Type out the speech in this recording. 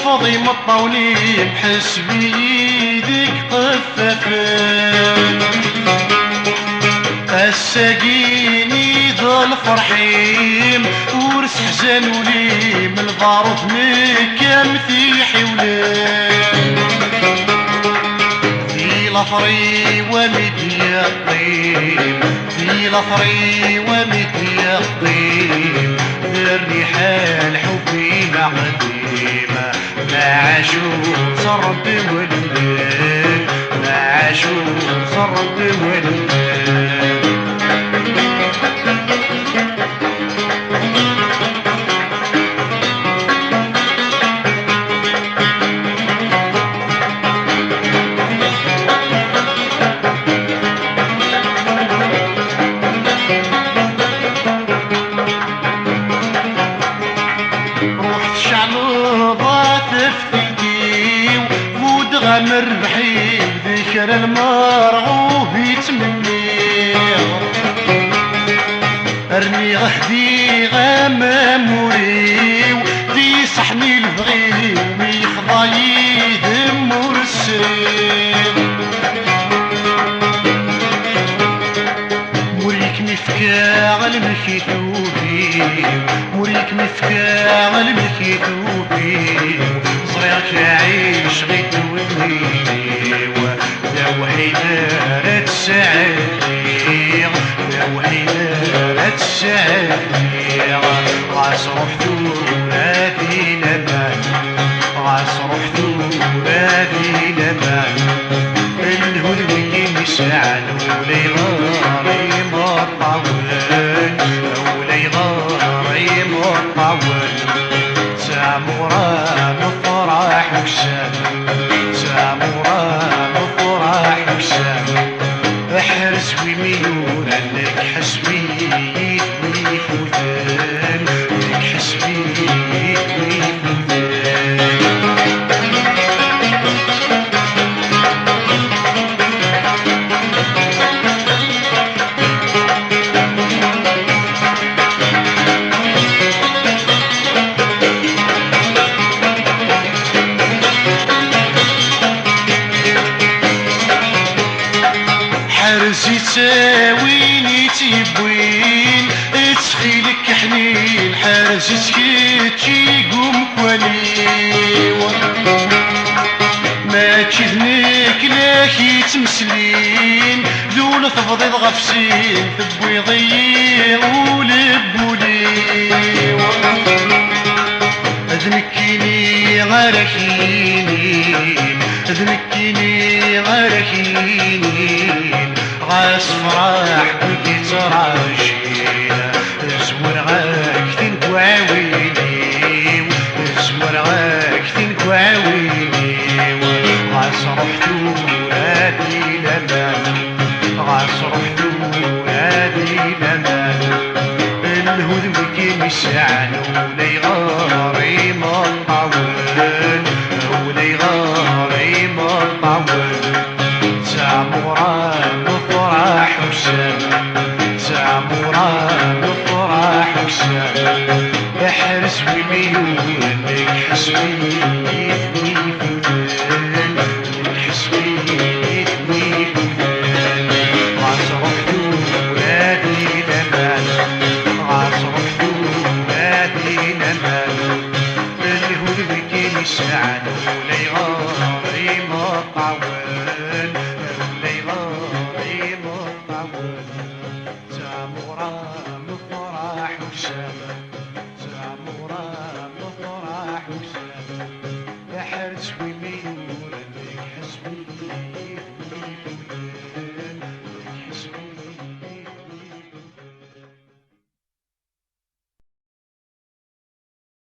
فاضي مطولي بحس بيدك طففت الساقيني ذا الفرحيم ورس حزن ولي من البارود مكة مثيحي ولاد في لفري ومديا الطيب في لفري ومديا الطيب الريحان حبينا قديمة ما عاشوا صرد والبلاد ما عاشوا صرد والبلاد مربحي ذكر المرغوب يتمني ارمي غهدي غماموري ودي صحني البغي ويخضى يذم ورسيم موريك مفكا المكيتوبي موريك مفكا المكيتوبي صغيرك عيش غيت وحيدة تساعدني وحيدة تساعدني غاس روحتو هادي لمان غاس روحتو هادي لمان الهدوي مساعد ولي غاري مطول ولي غاري مطول سامورا مفرح وكسان سامورا احرس وميون لك حسبي ويفوتان لك حسبي ويفوتان حرسي تساويني تيبوين تسخيلك حنين حرسي سكيتشي قوم كواليوة ما تشذنك لاكي تمسلين ذول تفضيض غفسين تبويضي ولبوليوة اذنكيني غاركيني اذنكيني غاركيني غاس فرح كنتي تراجينا زور غاك تنكو عاويني زور غاك تنكو عاويني غاس روحتو هادي لمان غاس روحتو هادي لمان الهدوء كي مسعن ولي غاري مطول ولي غاري مطول سامورا مفرح وسام سامورا مفرح وسام احرس وميون لك حسبي ويفوتان لك حسبي ويفوتان غاس روحتو هادي لمان غاس روحتو هادي لمان الهدوء كي مسعد